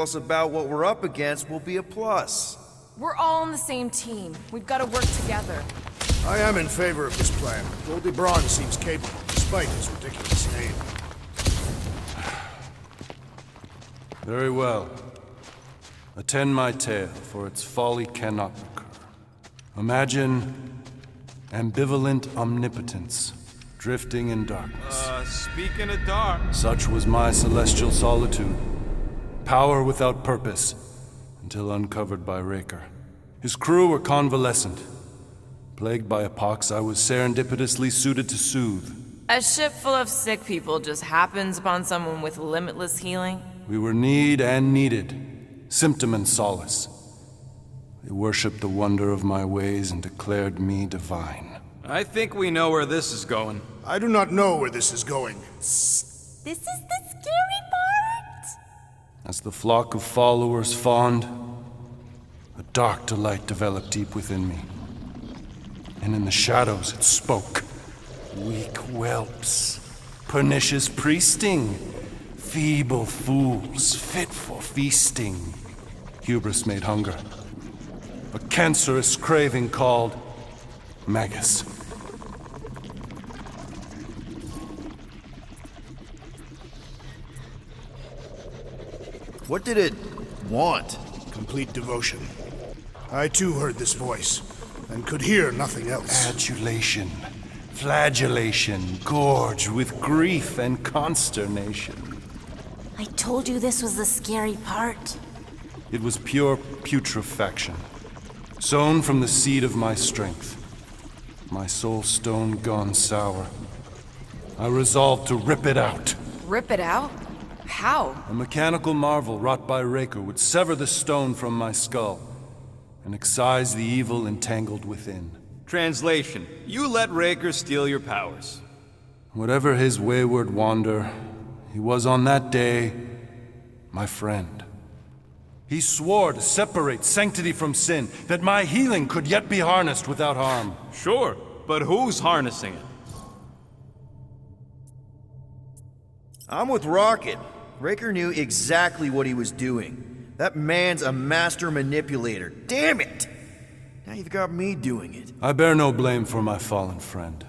us about what we're up against will be a plus. We're all on the same team. We've got to work together. I am in favor of this plan. Goldie Braun seems capable, despite his ridiculous name. Very well. Attend my tale, for its folly cannot recur. Imagine ambivalent omnipotence, drifting in darkness. Speaking of dark... Such was my celestial solitude. Power without purpose, until uncovered by Raker. His crew were convalescent. Plagued by a pox, I was serendipitously suited to soothe. A ship full of sick people just happens upon someone with limitless healing? We were need and needed, symptom and solace. They worshipped the wonder of my ways and declared me divine. I think we know where this is going. I do not know where this is going. This is the scary part! As the flock of followers fawned, a dark delight developed deep within me. And in the shadows it spoke. Weak whelps, pernicious priesting, feeble fools fit for feasting. Hubris made hunger. A cancerous craving called Magus. What did it want? Complete devotion. I too heard this voice, and could hear nothing else. Adulation, flagellation, gorged with grief and consternation. I told you this was the scary part. It was pure putrefaction, sown from the seed of my strength. My soul stone gone sour. I resolved to rip it out. Rip it out? How? A mechanical marvel wrought by Raker would sever the stone from my skull and excise the evil entangled within. Translation: you let Raker steal your powers. Whatever his wayward wander, he was on that day my friend. He swore to separate sanctity from sin, that my healing could yet be harnessed without harm. Sure, but who's harnessing it? I'm with Rocket. Raker knew exactly what he was doing. That man's a master manipulator. Damn it! Now you've got me doing it. I bear no blame for my fallen friend.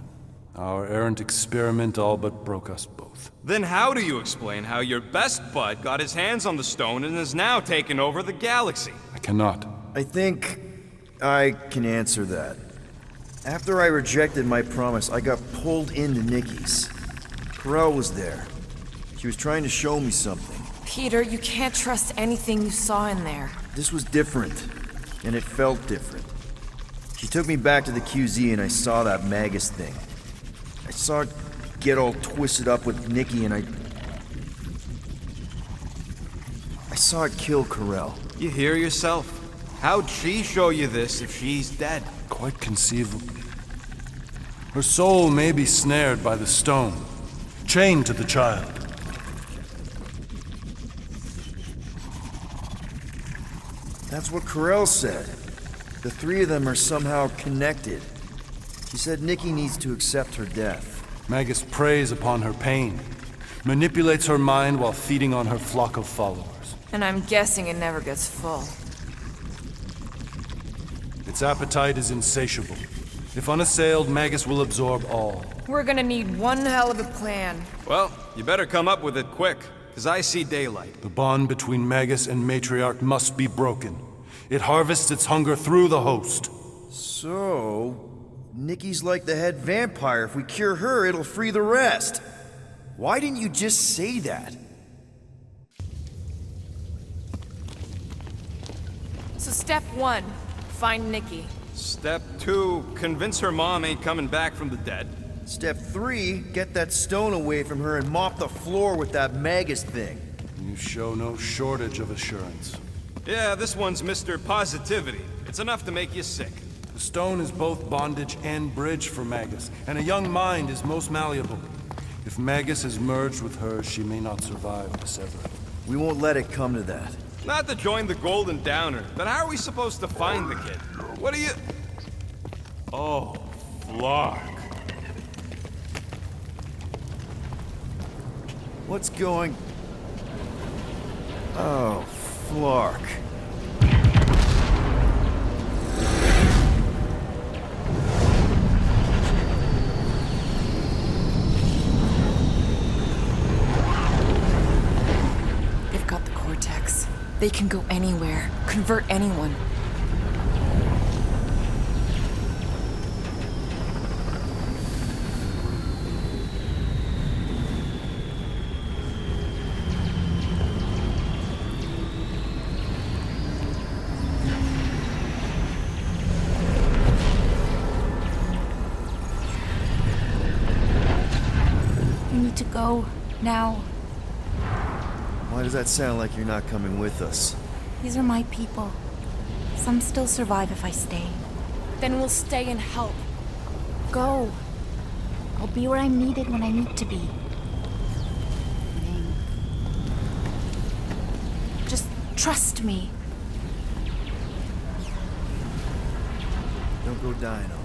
Our errant experiment all but broke us both. Then how do you explain how your best bud got his hands on the stone and has now taken over the galaxy? I cannot. I think I can answer that. After I rejected my promise, I got pulled into Nikki's. Corel was there. She was trying to show me something. Peter, you can't trust anything you saw in there. This was different, and it felt different. She took me back to the QZ and I saw that Magus thing. I saw it get all twisted up with Nikki and I saw it kill Corel. You hear yourself? How'd she show you this if she's dead? Quite conceivable. Her soul may be snared by the stone, chained to the child. That's what Corel said. The three of them are somehow connected. She said Nikki needs to accept her death. Magus preys upon her pain, manipulates her mind while feeding on her flock of followers. And I'm guessing it never gets full. Its appetite is insatiable. If unassailed, Magus will absorb all. We're gonna need one hell of a plan. Well, you better come up with it quick, because I see daylight. The bond between Magus and Matriarch must be broken. It harvests its hunger through the host. So, Nikki's like the head vampire. If we cure her, it'll free the rest. Why didn't you just say that? So step one, find Nikki. Step 2, convince her mom ain't coming back from the dead. Step 3, get that stone away from her and mop the floor with that Magus thing. You show no shortage of assurance. Yeah, this one's Mr. Positivity. It's enough to make you sick. The stone is both bondage and bridge for Magus, and a young mind is most malleable. If Magus is merged with hers, she may not survive the severing. We won't let it come to that. Not to join the Golden Downer, but how are we supposed to find the kid? What are you... Oh, Flark. What's going... Oh, Flark. They've got the Cortex. They can go anywhere, convert anyone. You need to go now. Why does that sound like you're not coming with us? These are my people. Some still survive if I stay. Then we'll stay and help. Go. I'll be where I'm needed when I need to be. Ming. Just trust me. Don't go dying on me.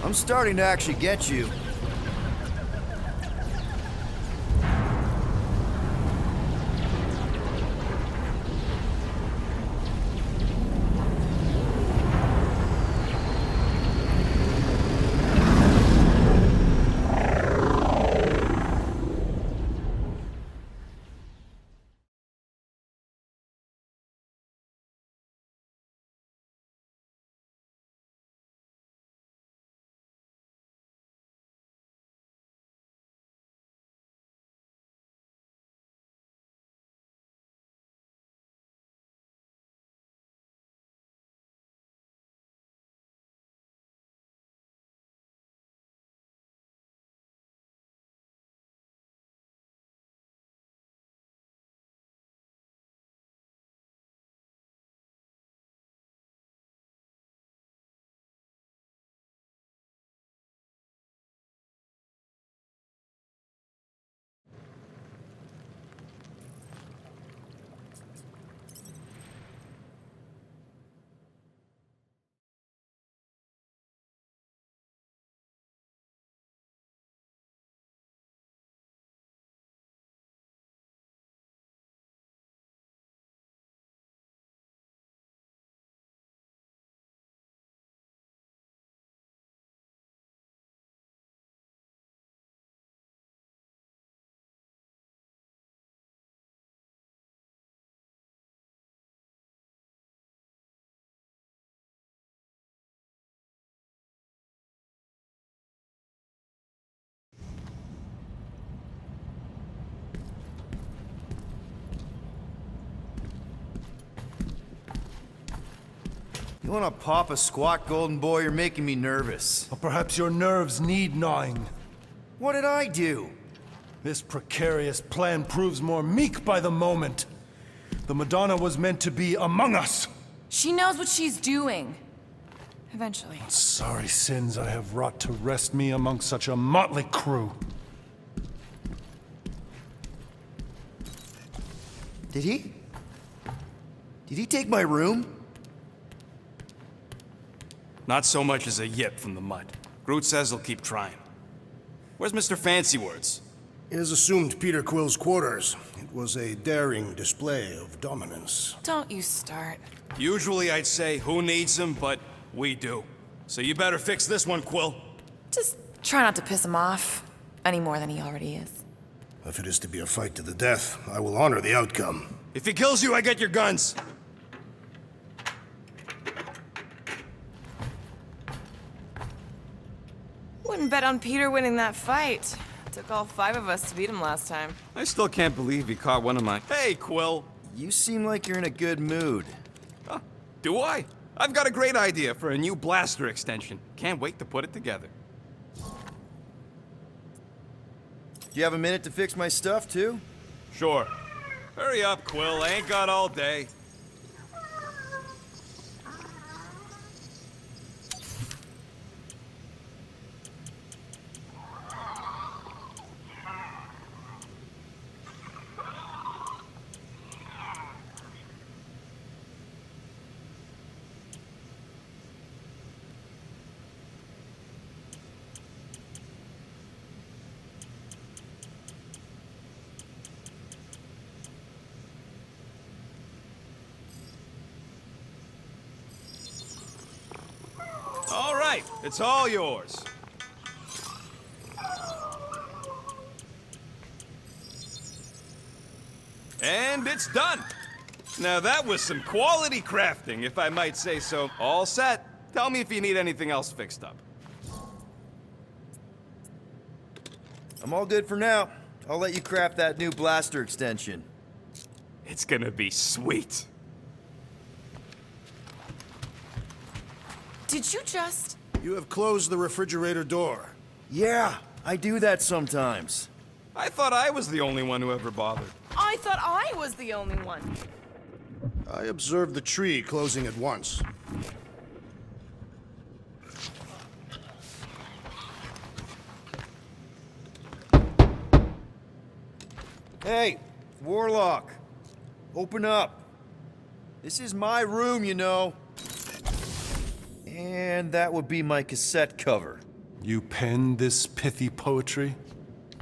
I'm starting to actually get you. You wanna pop a squat, Golden Boy? You're making me nervous. Or perhaps your nerves need gnawing. What did I do? This precarious plan proves more meek by the moment. The Madonna was meant to be among us. She knows what she's doing. Eventually. Sorry sins I have wrought to wrest me among such a motley crew. Did he? Did he take my room? Not so much as a yip from the mud. Groot says he'll keep trying. Where's Mr. Fancy Words? It is assumed Peter Quill's quarters. It was a daring display of dominance. Don't you start. Usually I'd say, who needs him, but we do. So you better fix this one, Quill. Just try not to piss him off any more than he already is. If it is to be a fight to the death, I will honor the outcome. If he kills you, I get your guns. Wouldn't bet on Peter winning that fight. Took all 5 of us to beat him last time. I still can't believe he caught one of my... Hey, Quill. You seem like you're in a good mood. Huh, do I? I've got a great idea for a new blaster extension. Can't wait to put it together. Do you have a minute to fix my stuff, too? Sure. Hurry up, Quill. I ain't got all day. right, it's all yours. And it's done. Now that was some quality crafting, if I might say so. All set. Tell me if you need anything else fixed up. I'm all good for now. I'll let you craft that new blaster extension. It's gonna be sweet. Did you just... You have closed the refrigerator door. Yeah, I do that sometimes. I thought I was the only one who ever bothered. I thought I was the only one. I observed the tree closing at once. Hey, Warlock. Open up. This is my room, you know. And that would be my cassette cover. You penned this pithy poetry?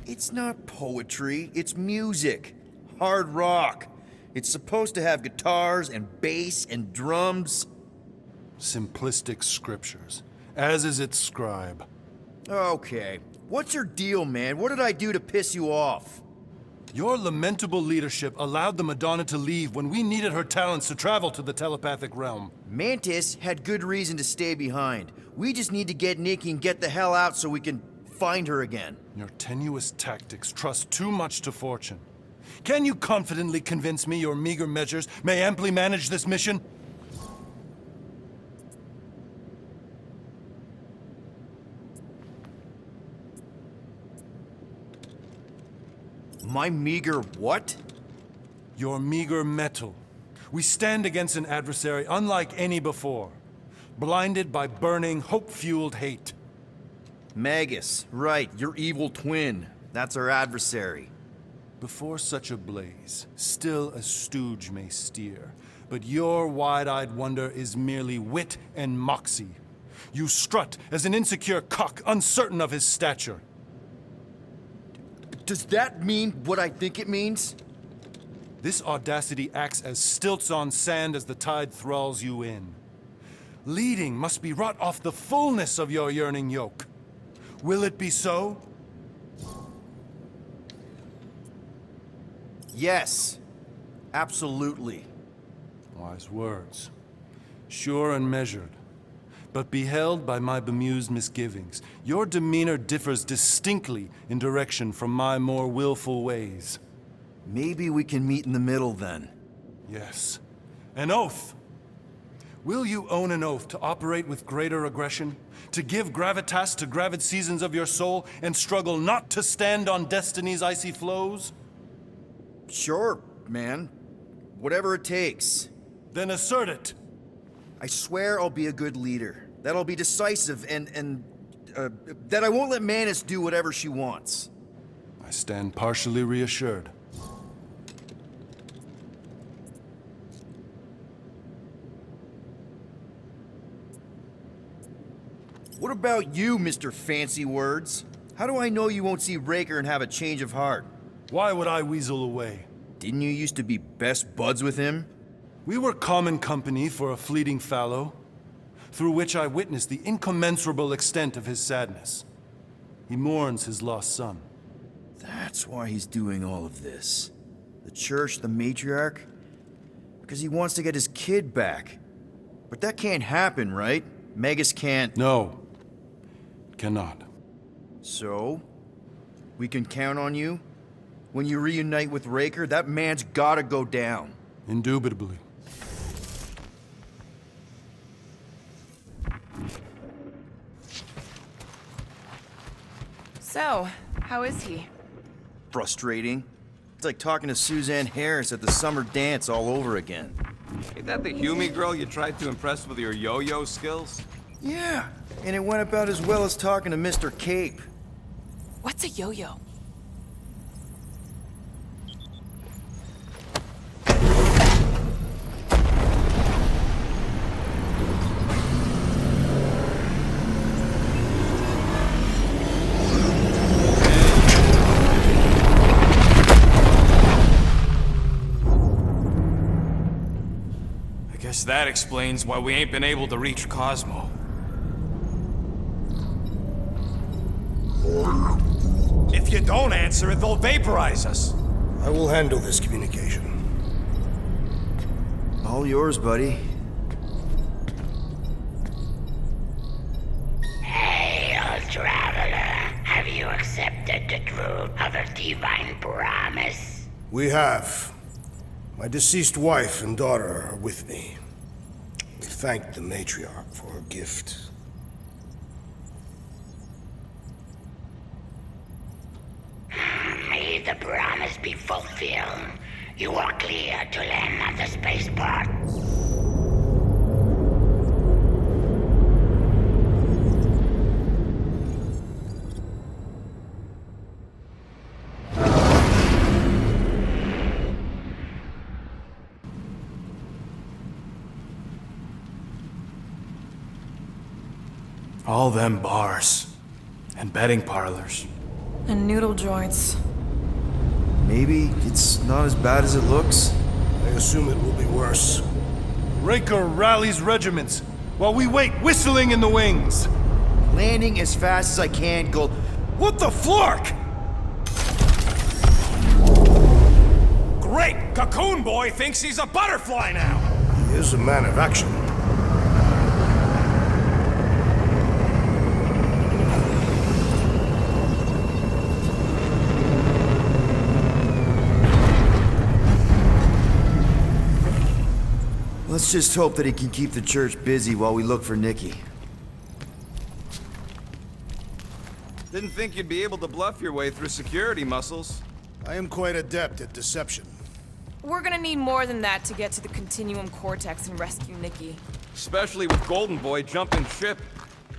It's not poetry, it's music. Hard rock. It's supposed to have guitars and bass and drums. Simplistic scriptures, as is its scribe. Okay. What's your deal, man? What did I do to piss you off? Your lamentable leadership allowed the Madonna to leave when we needed her talents to travel to the telepathic realm. Mantis had good reason to stay behind. We just need to get Nikki and get the hell out so we can find her again. Your tenuous tactics trust too much to fortune. Can you confidently convince me your meager measures may amply manage this mission? My meager what? Your meager metal. We stand against an adversary unlike any before, blinded by burning, hope-fueled hate. Magus, right, your evil twin. That's our adversary. Before such a blaze, still a stooge may steer, but your wide-eyed wonder is merely wit and moxie. You strut as an insecure cock, uncertain of his stature. Does that mean what I think it means? This audacity acts as stilts on sand as the tide thralls you in. Leading must be wrought off the fullness of your yearning yoke. Will it be so? Yes. Absolutely. Wise words. Sure and measured. But beheld by my bemused misgivings, your demeanor differs distinctly in direction from my more willful ways. Maybe we can meet in the middle then. Yes. An oath! Will you own an oath to operate with greater aggression? To give gravitas to gravid seasons of your soul and struggle not to stand on destiny's icy flows? Sure, man. Whatever it takes. Then assert it! I swear I'll be a good leader. That I'll be decisive and that I won't let Mantis do whatever she wants. I stand partially reassured. What about you, Mr. Fancy Words? How do I know you won't see Raker and have a change of heart? Why would I weasel away? Didn't you used to be best buds with him? We were common company for a fleeting fallow, through which I witnessed the incommensurable extent of his sadness. He mourns his lost son. That's why he's doing all of this. The church, the matriarch? Because he wants to get his kid back. But that can't happen, right? Magus can't... No, cannot. So? We can count on you? When you reunite with Raker, that man's gotta go down. Indubitably. So, how is he? Frustrating. It's like talking to Suzanne Harris at the summer dance all over again. Ain't that the Hume girl you tried to impress with your yo-yo skills? Yeah, and it went about as well as talking to Mr. Cape. What's a yo-yo? Guess that explains why we ain't been able to reach Cosmo. If you don't answer it, they'll vaporize us. I will handle this communication. All yours, buddy. Hail, traveler. Have you accepted the truth of a divine promise? We have. My deceased wife and daughter are with me. We thank the matriarch for her gift. May the promise be fulfilled. You are clear to land at the spaceport. All them bars. And betting parlors. And noodle joints. Maybe it's not as bad as it looks. I assume it will be worse. Raker rallies regiments while we wait whistling in the wings. Landing as fast as I can, Gold. What the flark? Great! Cocoon Boy thinks he's a butterfly now! He is a man of action. Let's just hope that he can keep the church busy while we look for Nikki. Didn't think you'd be able to bluff your way through security, Muscles. I am quite adept at deception. We're gonna need more than that to get to the Continuum Cortex and rescue Nikki. Especially with Golden Boy jumping ship.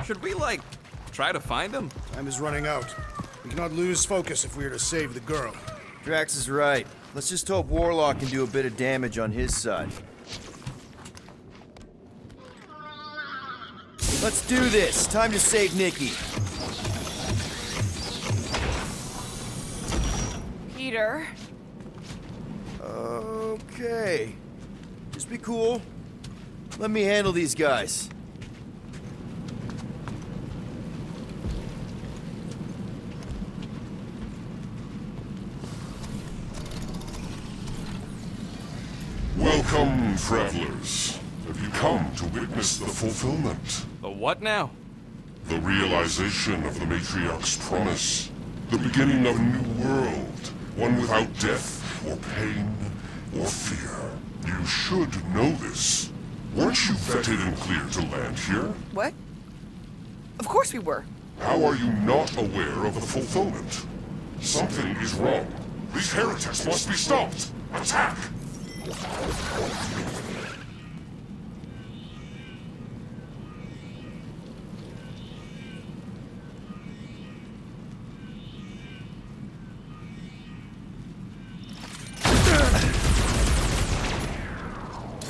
Should we, like, try to find him? Time is running out. We cannot lose focus if we are to save the girl. Drax is right. Let's just hope Warlock can do a bit of damage on his side. Let's do this. Time to save Nikki. Peter. Okay. Just be cool. Let me handle these guys. Welcome, travelers. Have you come to witness the fulfillment? The what now? The realization of the Matriarch's promise. The beginning of a new world. One without death, or pain, or fear. You should know this. Weren't you vetted and cleared to land here? What? Of course we were. How are you not aware of the fulfillment? Something is wrong. These heretics must be stopped. Attack!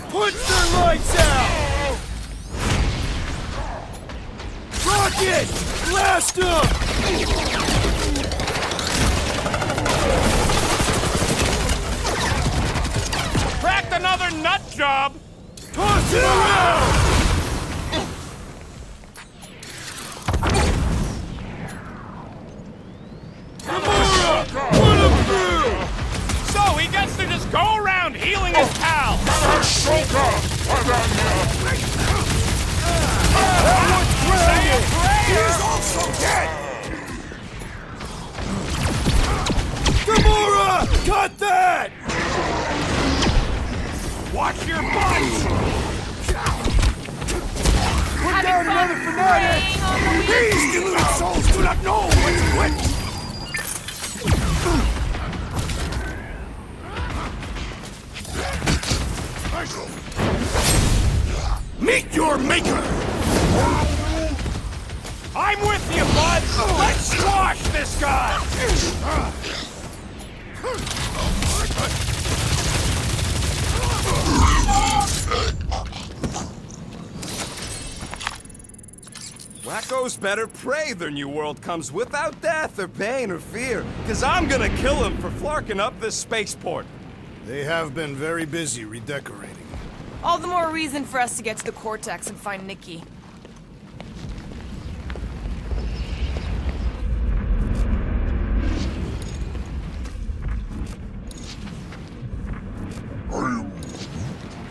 Put their lights out! Rocket! Blast them! Cracked another nut job! Toss it around! Gamora! Put him through! So he gets to just go around healing his pal! He's also dead! Gamora! Cut that! Watch your butt! Put down another fanatic! These deluded souls do not know when to quit! Meet your maker! I'm with you, bud! Let's squash this guy! Wacko's better pray their new world comes without death or pain or fear, cause I'm gonna kill him for flarking up this spaceport. They have been very busy redecorating. All the more reason for us to get to the Cortex and find Nikki.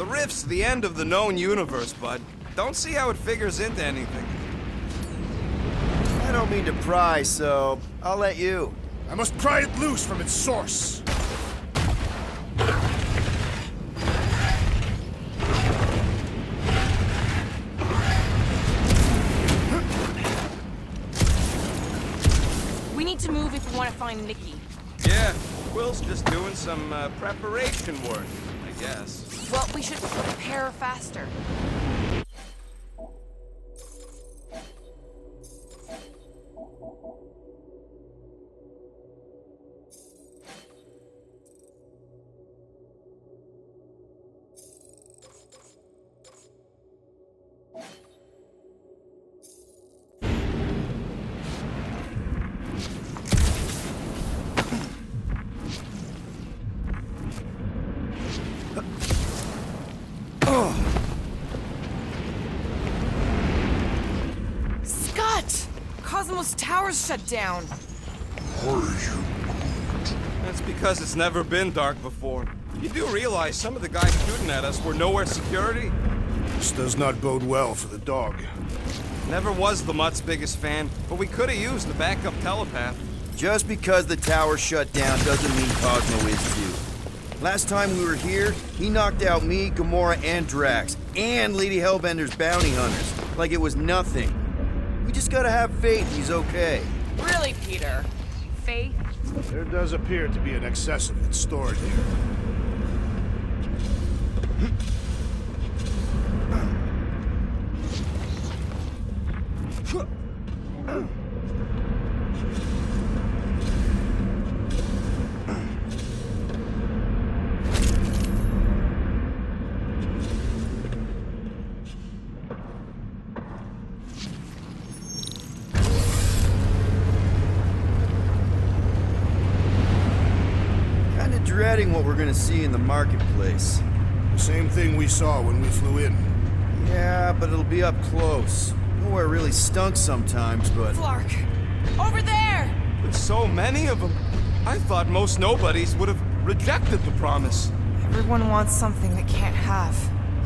The rift's the end of the known universe, bud. Don't see how it figures into anything. I don't mean to pry, so I'll let you. I must pry it loose from its source. We need to move if we want to find Nikki. Yeah, Will's just doing some preparation work, I guess. Well, we should prepare faster. Scott! Cosmos Tower's shut down. That's because it's never been dark before. You do realize some of the guys shooting at us were nowhere security? This does not bode well for the dog. Never was the Mutt's biggest fan, but we could have used the backup telepath. Just because the tower shut down doesn't mean Cosmo is too. Last time we were here, he knocked out me, Gamora, and Drax, and Lady Hellbender's bounty hunters, like it was nothing. We just gotta have faith he's okay. Really, Peter? Faith? There does appear to be an excess of it stored here. Kinda dreading what we're gonna see in the marketplace. The same thing we saw when we flew in. Yeah, but it'll be up close. Nowhere really stunk sometimes, but... Flark! Over there! With so many of them, I thought most nobodies would have rejected the promise. Everyone wants something they can't have.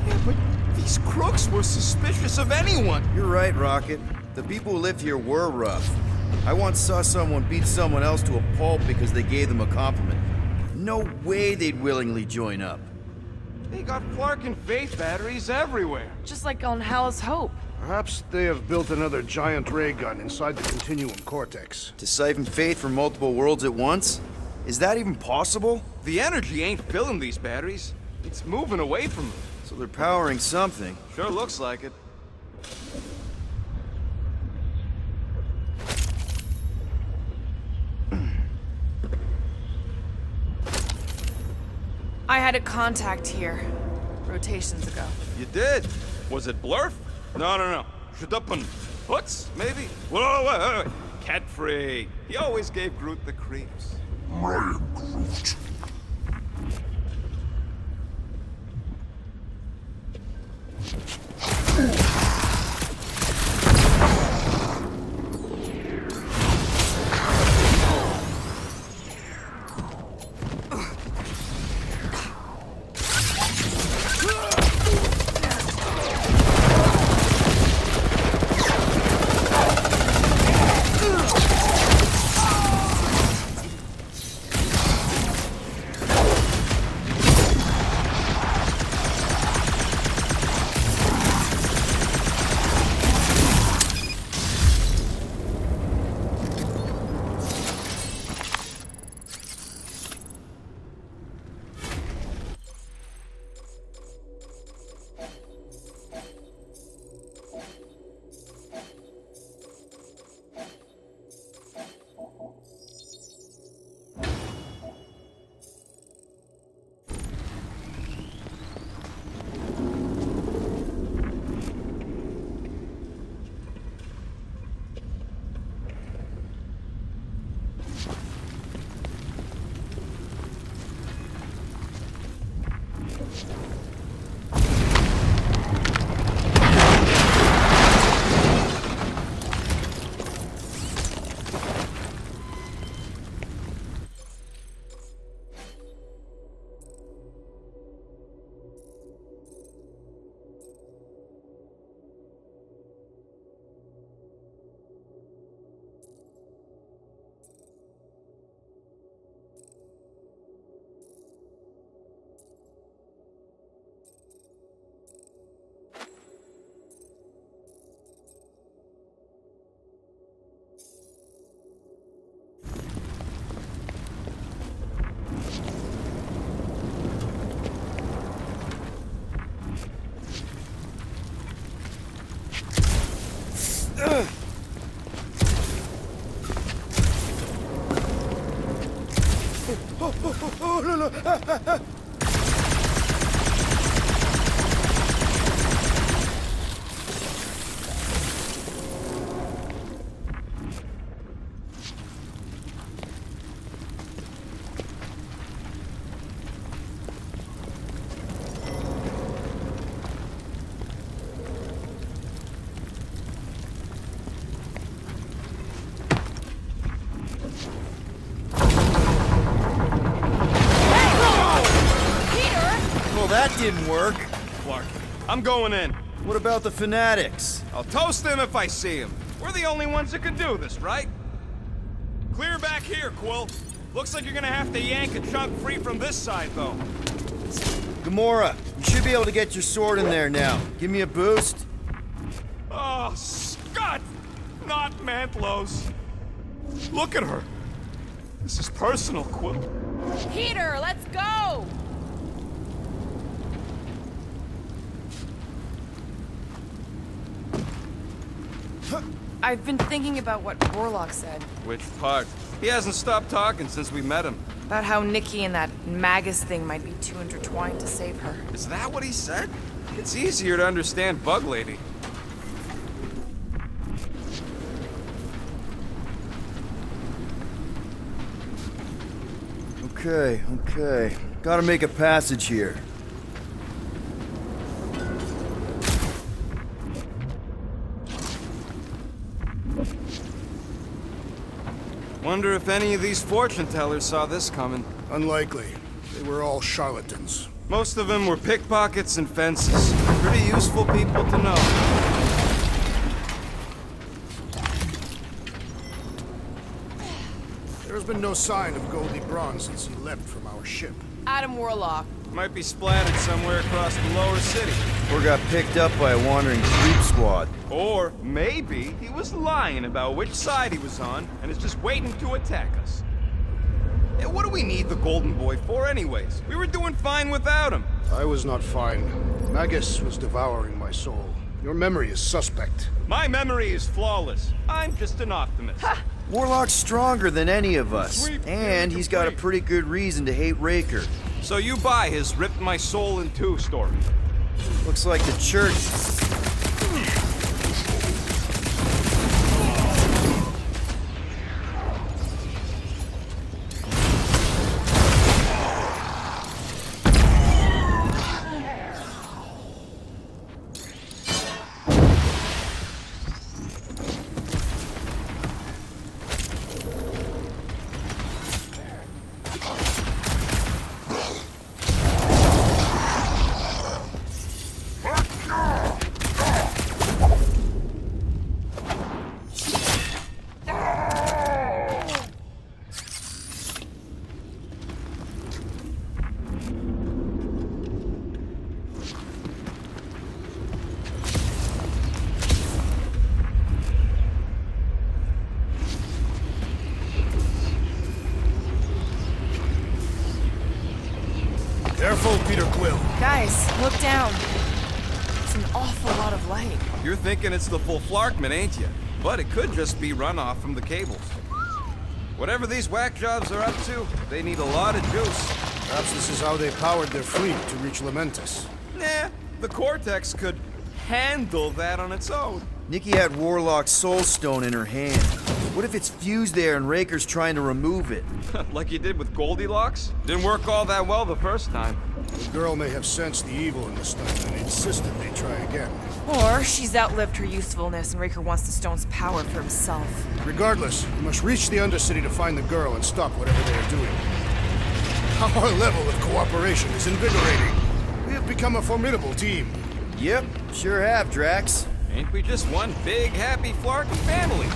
Yeah, but these crooks were suspicious of anyone. You're right, Rocket. The people who lived here were rough. I once saw someone beat someone else to a pulp because they gave them a compliment. No way they'd willingly join up. They got Flark and Faith batteries everywhere. Just like on Hal's Hope. Perhaps they have built another giant ray gun inside the Continuum Cortex. To siphon faith from multiple worlds at once? Is that even possible? The energy ain't filling these batteries. It's moving away from them. So they're powering something. Sure looks like it. I had a contact here, rotations ago. You did? Was it Blurf? No. Shadupun. Hoots, maybe? Wait. Cat-free. He always gave Groot the creeps. Ryan Groot. that didn't work. Clark, I'm going in. What about the fanatics? I'll toast him if I see him. We're the only ones that can do this, right? Clear back here, Quill. Looks like you're gonna have to yank a chunk free from this side, though. Gamora, you should be able to get your sword in there now. Give me a boost. Oh, Scott! Not Mantlos. Look at her. This is personal, Quill. Peter, let's go! I've been thinking about what Warlock said. Which part? He hasn't stopped talking since we met him. About how Nikki and that Magus thing might be too intertwined to save her. Is that what he said? It's easier to understand Bug Lady. Okay. Gotta make a passage here. Wonder if any of these fortune tellers saw this coming. Unlikely. They were all charlatans. Most of them were pickpockets and fences. Pretty useful people to know. There has been no sign of Goldie Braun since he left from our ship. Adam Warlock. Might be splattered somewhere across the lower city. Or got picked up by a wandering creep squad. Or maybe he was lying about which side he was on and is just waiting to attack us. Yeah, what do we need the Golden Boy for anyways? We were doing fine without him. I was not fine. Magus was devouring my soul. Your memory is suspect. My memory is flawless. I'm just an optimist. Warlock's stronger than any of us. Sweep And he's got a complete. pretty good reason to hate Raker. So you buy his ripped my soul in two story. Looks like the church. Careful, Peter Quill. Guys, look down. It's an awful lot of light. You're thinking it's the full Flarkman, ain't you? But it could just be runoff from the cables. Whatever these whack jobs are up to, they need a lot of juice. Perhaps this is how they powered their fleet to reach Lamentus. Nah, the Cortex could handle that on its own. Nikki had Warlock's soul stone in her hand. What if it's fused there and Raker's trying to remove it? Like you did with Goldilocks? Didn't work all that well the first time. The girl may have sensed the evil in the stone and insisted they try again. Or she's outlived her usefulness and Raker wants the stone's power for himself. Regardless, we must reach the Undercity to find the girl and stop whatever they are doing. Our level of cooperation is invigorating. We have become a formidable team. Yep, sure have, Drax. Ain't we just one big happy Flarkin family?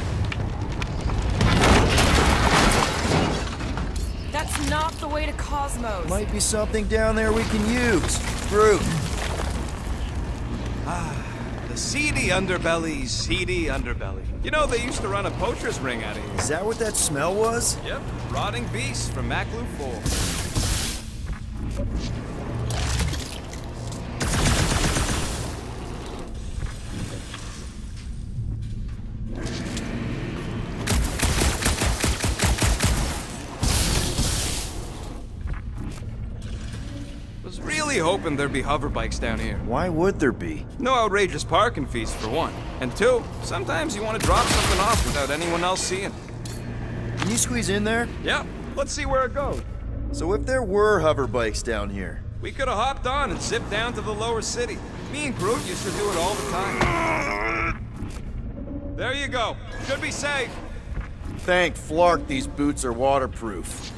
That's not the way to Cosmos. Might be something down there we can use. Fruit. The seedy underbelly. You know, they used to run a poacher's ring out of here. Is that what that smell was? Yep, rotting beast from Maklu 4. Was really hoping there'd be hover bikes down here. Why would there be? No outrageous parking fees, for one. And two, sometimes you want to drop something off without anyone else seeing. Can you squeeze in there? Yeah, let's see where it goes. So if there were hover bikes down here, We could have hopped on and zipped down to the lower city. Me and Groot used to do it all the time. There you go. Should be safe. thank Flark these boots are waterproof.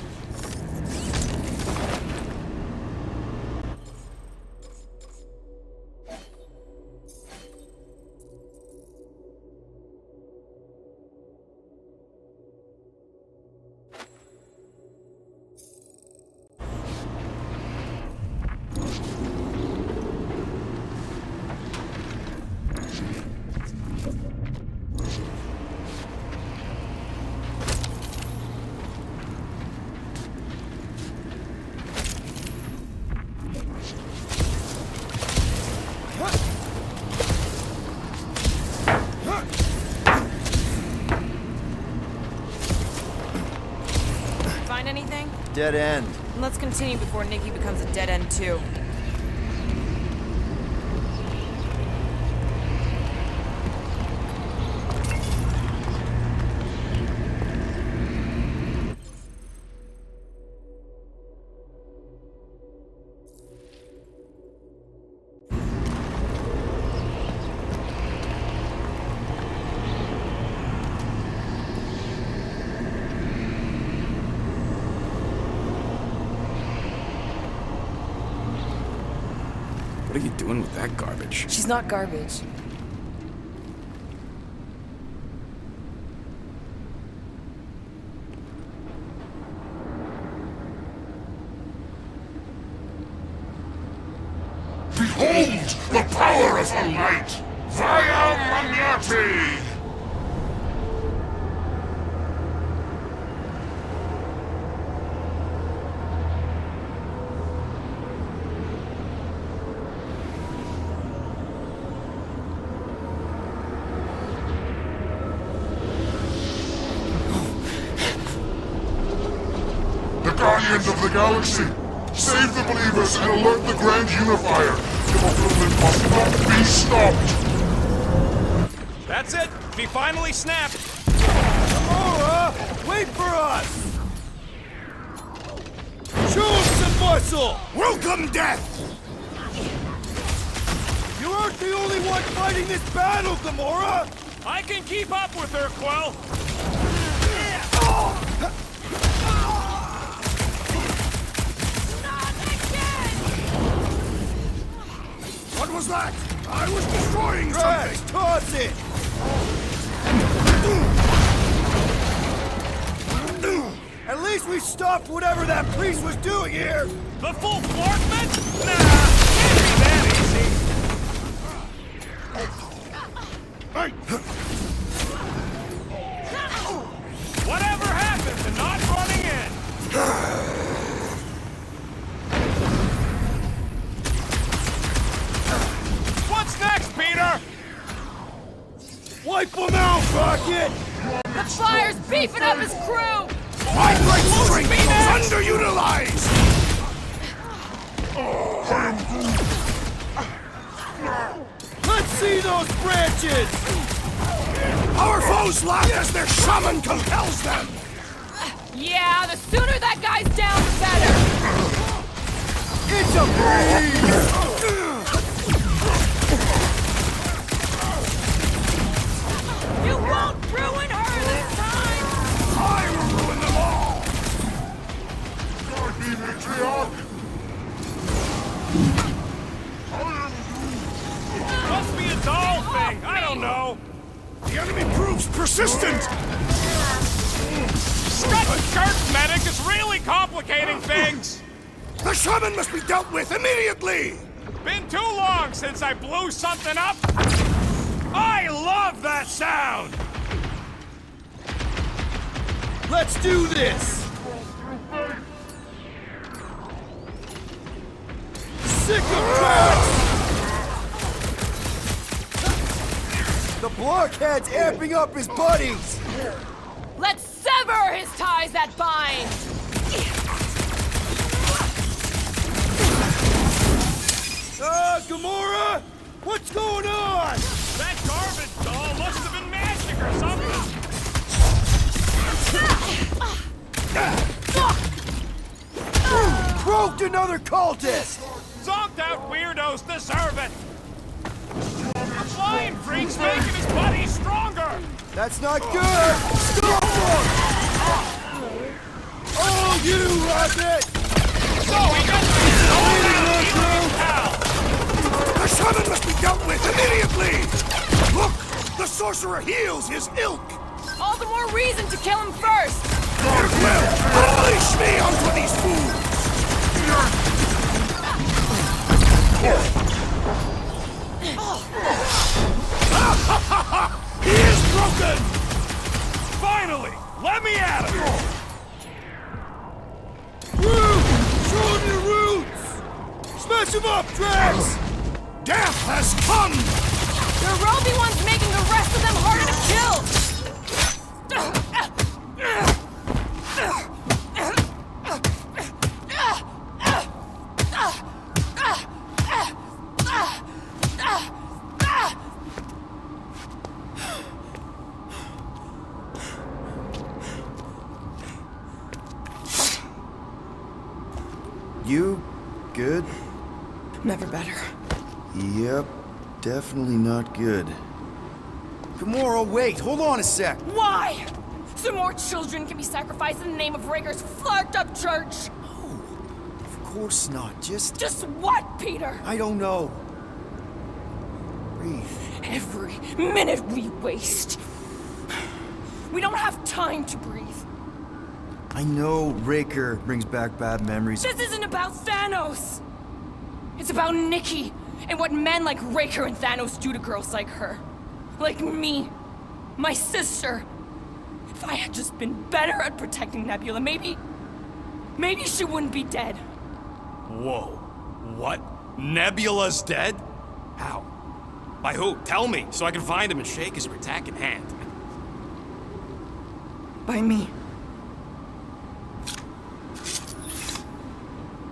dead end. Let's continue before Nikki becomes a dead end too. What are you doing with that garbage? She's not garbage. Behold the power of the light! Via Magnati! The Guardians of the Galaxy! Save the believers and alert the Grand Unifier! The fulfillment must not be stopped! That's it! She finally snapped! Gamora! Wait for us! Show us some muscle! Welcome, Death! You aren't the only one fighting this battle, Gamora! I can keep up with her, Quill! What was that? I was destroying Drax, something! toss it! At least we stopped whatever that priest was doing here! The full Forkman? Nah! Can't be that easy! Hey! Whatever happened to not running in? What's next, Peter? Wipe them out, Rocket! The Flyer's beefing up his crew! My great strength is underutilized! Let's see those branches! Our foes laugh as their shaman compels them! Yeah, the sooner that guy's down, the better! It's a breeze! You won't ruin her this time! I will ruin them all! Guard me, Matriarch! Must be a doll thing, I don't know! The enemy proves persistent! Strutting Kirk medic is really complicating things! The shaman must be dealt with immediately! Been too long since I blew something up! I love that sound! Let's do this! Sick of Drax! The blockhead's amping up his buddies! Let's sever his ties that bind! Gamora? What's going on? That garbage doll must have been magic or something! Broke another cultist! Zonked out weirdos deserve it! The flying freak's making his buddies stronger! That's not good! Stop them! Oh, you Rocket! So he got The shaman must be dealt with immediately! Look! The sorcerer heals his ilk! All the more reason to kill him first! Well, unleash me onto these fools! He is broken! Finally! Let me at him! Root! Show him your roots! Smash him up, Drax! Death has come! The Roby one's making the rest of them harder to kill! good? Never better. Yep, definitely not good. Gamora, wait, hold on a sec. Why? So more children can be sacrificed in the name of Raker's flarked up church? Of course not, Just what, Peter? I don't know. Breathe. Every minute we waste. We don't have time to breathe. I know Raker brings back bad memories. This isn't about Thanos. It's about Nikki and what men like Raker and Thanos do to girls like her. Like me. My sister. If I had just been better at protecting Nebula, maybe she wouldn't be dead. Whoa. What? Nebula's dead? How? By who? Tell me, so I can find him and shake his attacking hand. By me.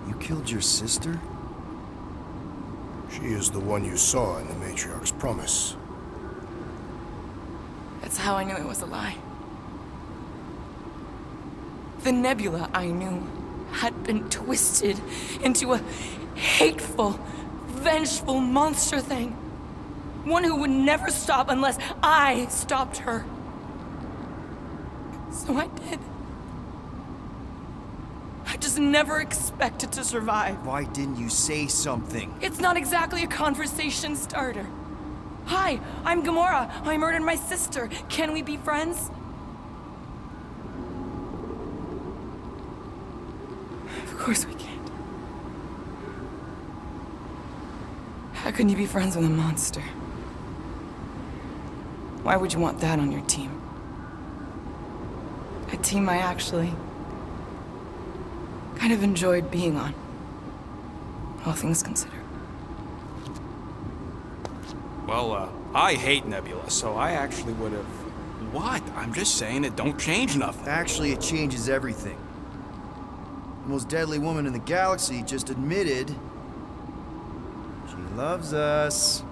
You killed your sister? She is the one you saw in the Matriarch's promise. That's how I knew it was a lie. The Nebula I knew had been twisted into a hateful, vengeful monster thing. One who would never stop unless I stopped her. So I did. I just never expected to survive. Why didn't you say something? It's not exactly a conversation starter. Hi, I'm Gamora. I murdered my sister. Can we be friends? Of course we can't. How can you be friends with a monster? Why would you want that on your team? A team I actually kind of enjoyed being on, all things considered. Well, I hate Nebula, so I actually would have... What? I'm just saying it don't change nothing. Actually, it changes everything. The most deadly woman in the galaxy just admitted she loves us.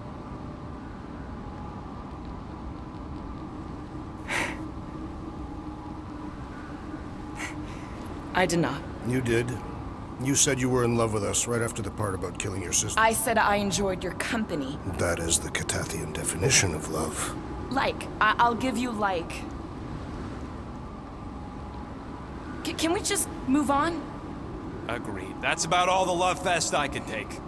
I did not. You did. You said you were in love with us right after the part about killing your sister. I said I enjoyed your company. That is the Catathian definition of love. I'll give you like. Can we just move on? Agreed. That's about all the love fest I can take.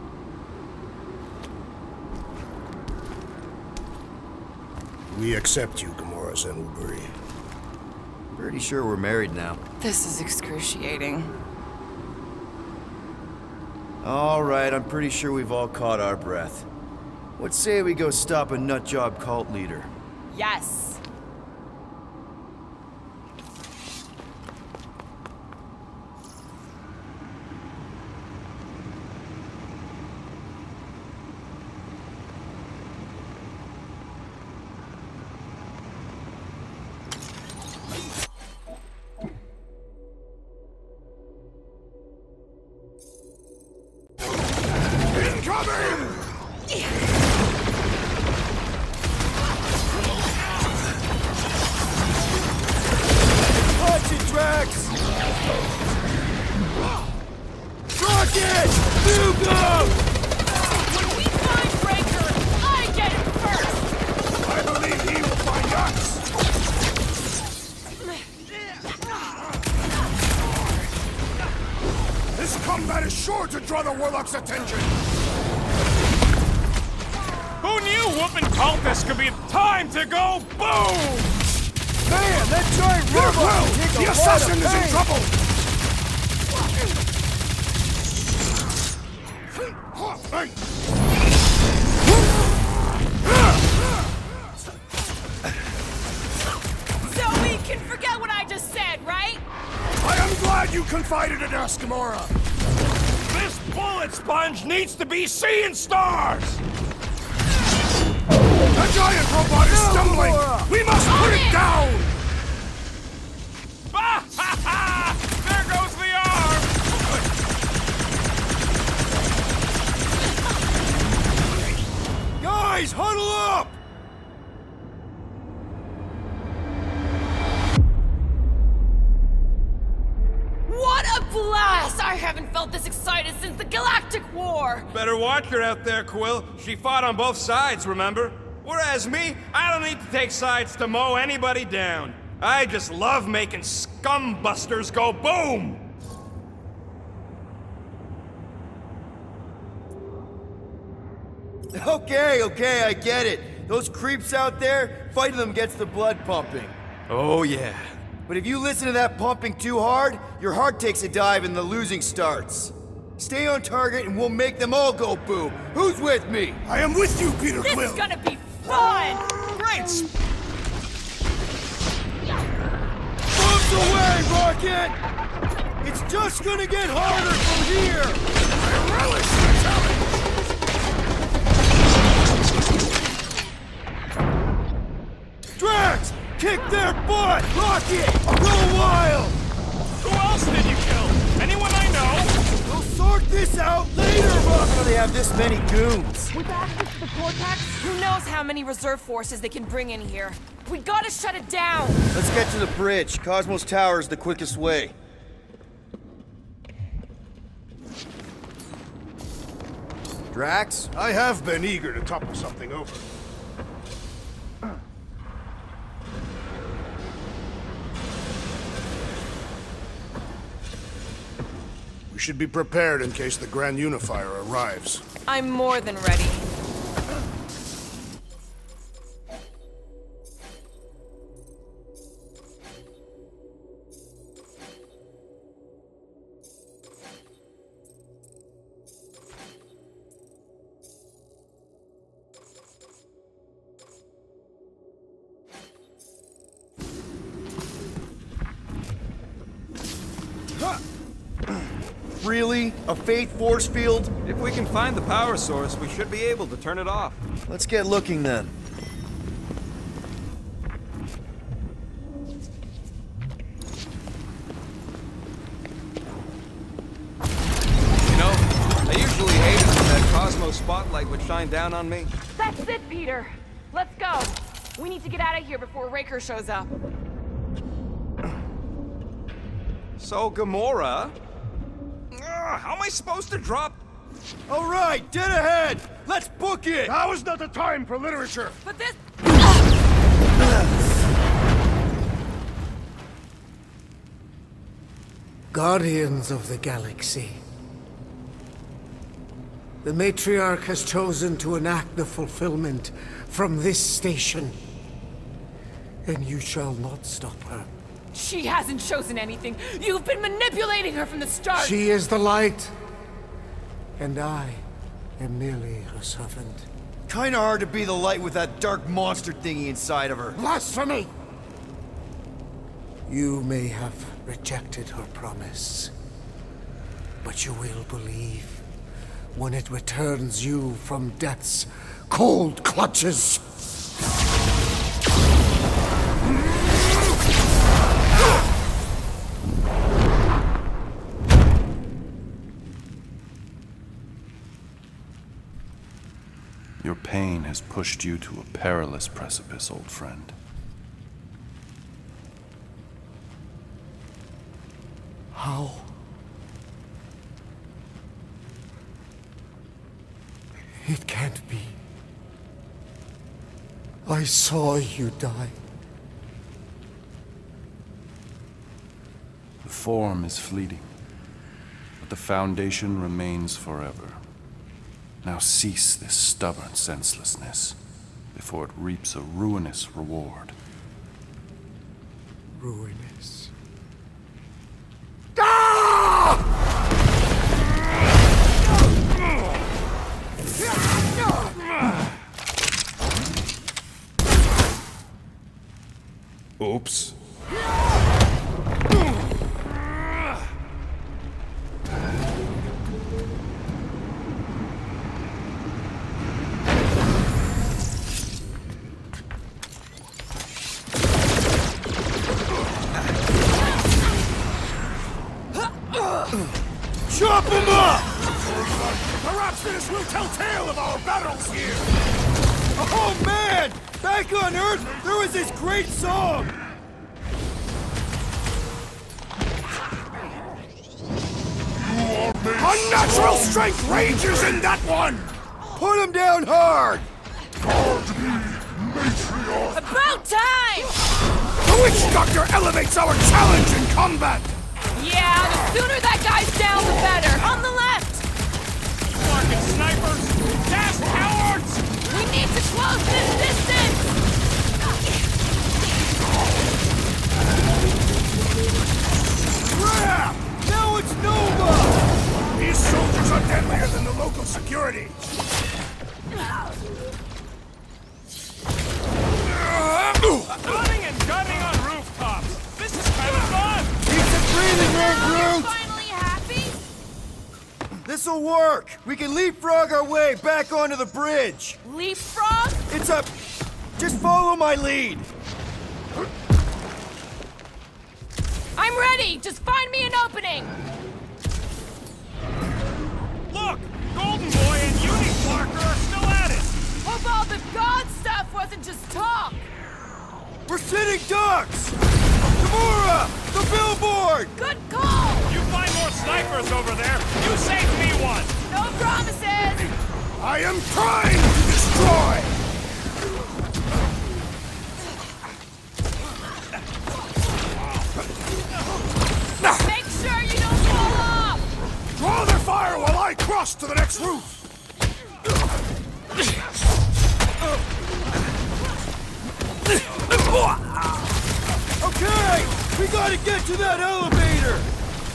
We accept you, Gamora Zenwuburi. Pretty sure we're married now. This is excruciating. All right, I'm pretty sure we've all caught our breath. What say we go stop a nutjob cult leader? Yes. Watch it, Drax! Rocket! Hugo! When we find Raker, I get it first! I believe he will find us! This combat is sure to draw the Warlock's attention! Who knew whooping cultists could be time to go boom? Man, that giant robot can take a The lot assassin of is in pain. trouble! So we can forget what I just said, right? I am glad you confided in us, Gamora! This bullet sponge needs to be seeing stars! The giant robot is stumbling! Gamora! We must put it down! Ah, ha, ha! There goes the arm! Guys, huddle up! What a blast! I haven't felt this excited since the Galactic war. Better watch her out there, Quill. She fought on both sides, remember? Whereas me, I don't need to take sides to mow anybody down. I just love making scumbusters go boom! Okay, I get it. Those creeps out there, fighting them gets the blood pumping. Oh, yeah. But if you listen to that pumping too hard, your heart takes a dive and the losing starts. Stay on target and we'll make them all go boo. Who's with me? I am with you, Peter This Quill! is gonna be fun! Great! Moves away, Rocket! It's just gonna get harder from here! I relish the challenge! Drax! Kick their butt! Rocket! Go wild! Who else did you kill? Anyone I know? We'll sort this out later, Rocket! How do they have this many goons? With access to the Cortex, who knows how many reserve forces they can bring in here. We gotta shut it down! Let's get to the bridge. Cosmos Tower is the quickest way. Drax? I have been eager to topple something over. We should be prepared in case the Grand Unifier arrives. I'm more than ready. Really? A Fate force field? If we can find the power source, we should be able to turn it off. Let's get looking then. You know, I usually hated when that Cosmo spotlight would shine down on me. That's it, Peter! Let's go! We need to get out of here before Raker shows up. So, Gamora... how am I supposed to drop... All right, dead ahead! Let's book it! Now is not the time for literature! But this... Guardians of the Galaxy. The Matriarch has chosen to enact the fulfillment from this station. And you shall not stop her. She hasn't chosen anything. You've been manipulating her from the start. She is the light. And I am merely her servant. Kinda hard to be the light with that dark monster thingy inside of her. Blasphemy! You may have rejected her promise, but you will believe when it returns you from death's cold clutches. Your pain has pushed you to a perilous precipice, old friend. How? It can't be. I saw you die. The form is fleeting, but the foundation remains forever. Now cease this stubborn senselessness before it reaps a ruinous reward. Ruinous. Oops. Chop him up! Perhaps this will tell tale of our battles here! Oh man! Back on Earth, there was this great song! You are made Unnatural strong. strength rages in that one! Put him down hard! Guard me, matriarch! About time! The Witch Doctor elevates our challenge in combat! Yeah, the sooner that guy's down, the better. On the left! Fucking snipers! Gas cowards! We need to close this distance! Crap! Now it's Nova! These soldiers are deadlier than the local security! Running and gunning on rooftops! This is kind of fun! Keep the breathing room, Groot! Finally happy? This'll work! We can leapfrog our way back onto the bridge! Leapfrog? It's up! Just follow my lead! I'm ready! Just find me an opening! Look! Golden Boy and Uniflarker are still at it! Hope all the god stuff wasn't just talk! We're sitting ducks! Gamora! The billboard! Good call! You find more snipers over there! You save me one! No promises! I am trying to destroy! Make sure you don't fall off! Draw their fire while I cross to the next roof! Okay! We gotta get to that elevator!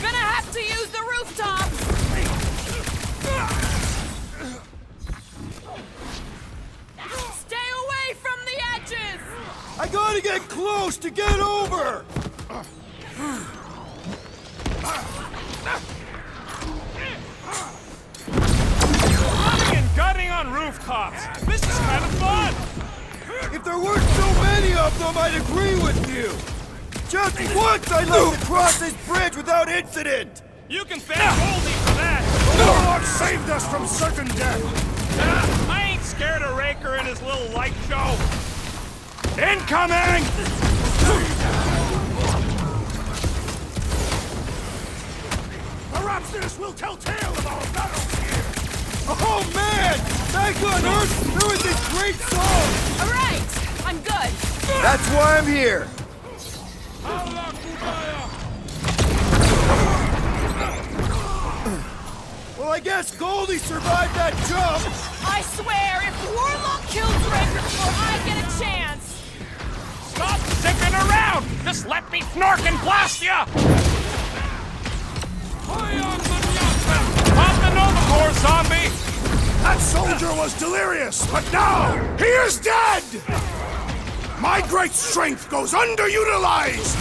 Gonna have to use the rooftop! Stay away from the edges! I gotta get close to get over! Running and gunning on rooftops! This is kind of fun! If there weren't so many of them, I'd agree with you! Just once I'd like to cross this bridge without incident! You can thank Goldie for that! The Lord saved us from certain death! I ain't scared of Raker and his little light show! Incoming! Perhaps this will tell tale of our battles here! Oh man! Back on Earth, there was this great song! Alright, I'm good. That's why I'm here! Well, I guess Goldie survived that jump! I swear, if Warlock kills Raker before I get a chance... Stop zipping around! Just let me snork and blast ya! Pop the Nova Corps, zombie! That soldier was delirious, but now he is dead! My great strength goes underutilized!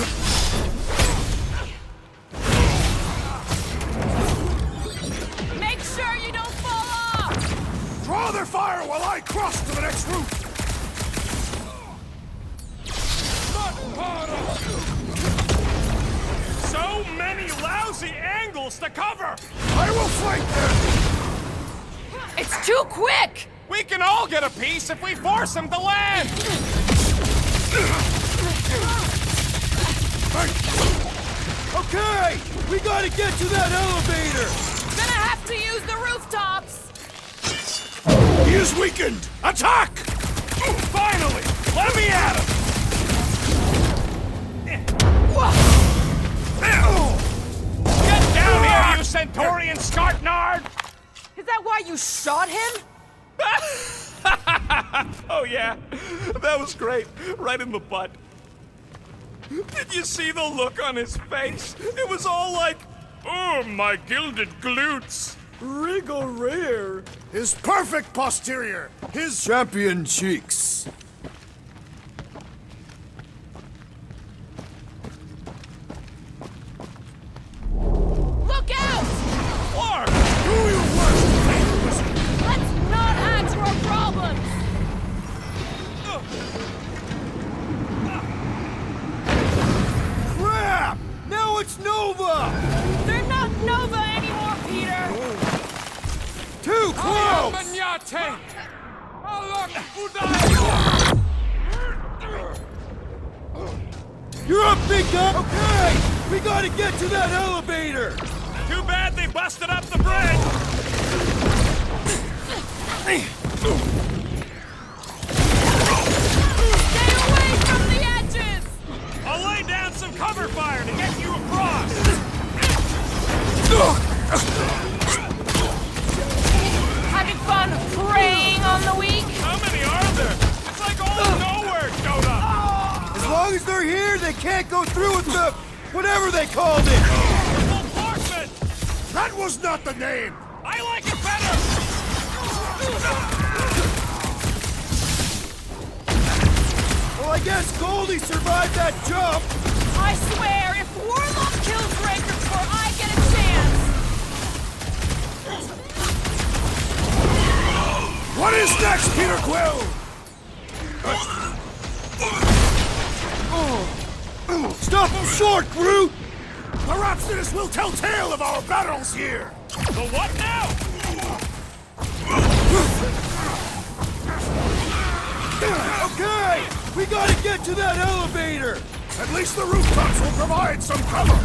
Make sure you don't fall off! Draw their fire while I cross to the next roof! So many lousy angles to cover! I will flank them! It's too quick! We can all get a piece if we force him to land! Okay! We gotta get to that elevator! Gonna have to use the rooftops! He is weakened! Attack! Finally! Let me at him! Get down here, you Centaurian Scartnard! Is that why you shot him? Oh yeah, that was great. Right in the butt. Did you see the look on his face? It was all like, oh, my gilded glutes. Wriggle rear! His perfect posterior! His Champion cheeks! Look out! Clark! do your worst, Blade Wizard! Let's not add to our problems! Crap! Now it's Nova! They're not Nova anymore, Peter! Too close! You're up, big guy! Okay! We gotta get to that elevator! Too bad they busted up the bridge! Stay away from the edges! I'll lay down some cover fire to get you across! Having fun preying on the weak? How many are there? It's like all of nowhere showed up! As long as they're here, they can't go through with the... whatever they called it! Enforcement! That was not the name! I like it better! Well, I guess Goldie survived that jump! I swear, if Warlock kills Raker before I get a chance... What is next, Peter Quill? Stop him short, Groot! Perhaps this will tell tale of our battles here! The what now? Okay! We gotta get to that elevator! At least the rooftops will provide some cover!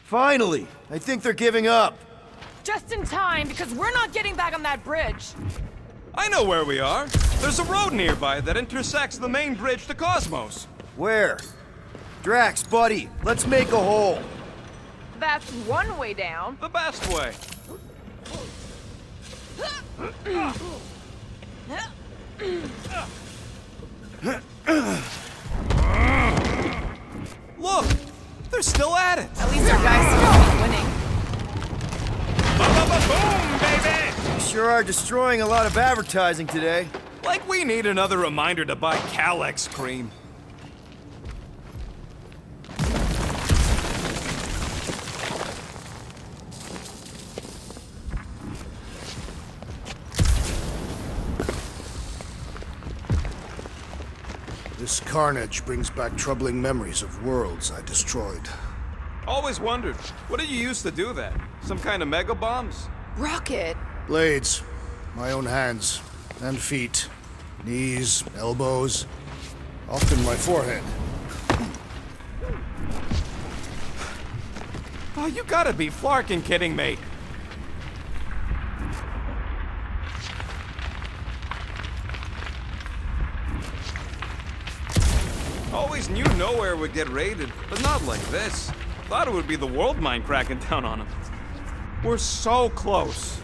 Finally! I think they're giving up. Just in time, because we're not getting back on that bridge. I know where we are. There's a road nearby that intersects the main bridge to Cosmos. Where? Drax, buddy, let's make a hole. That's one way down. The best way. Look! They're still at it! At least our guys seem to be winning. Boom, baby! You sure are destroying a lot of advertising today. Like we need another reminder to buy Calyx cream. This carnage brings back troubling memories of worlds I destroyed. Always wondered, what did you use to do that? Some kind of mega bombs? Rocket. Blades. My own hands. And feet. Knees, elbows. Often my forehead. Oh, you gotta be flarkin' kidding me. Always knew nowhere would get raided, but not like this. Thought it would be the world mine cracking down on them. We're so close.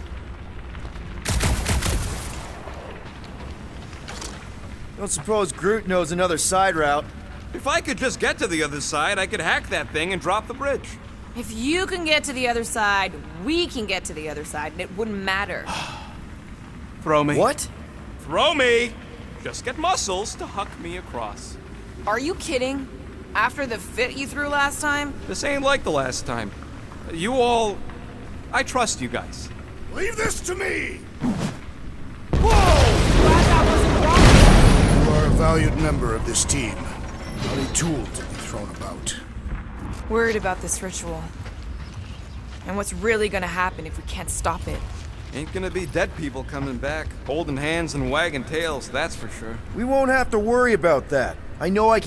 Don't suppose Groot knows another side route. If I could just get to the other side, I could hack that thing and drop the bridge. If you can get to the other side, we can get to the other side, and it wouldn't matter. Throw me. What? Throw me! Just get muscles to huck me across. Are you kidding? After the fit you threw last time? This ain't like the last time. You all... I trust you guys. Leave this to me! Glad that wasn't rocket. You are a valued member of this team. Not a tool to be thrown about. Worried about this ritual. And what's really gonna happen if we can't stop it. Ain't gonna be dead people coming back, holding hands and wagging tails, that's for sure. We won't have to worry about that. I know I can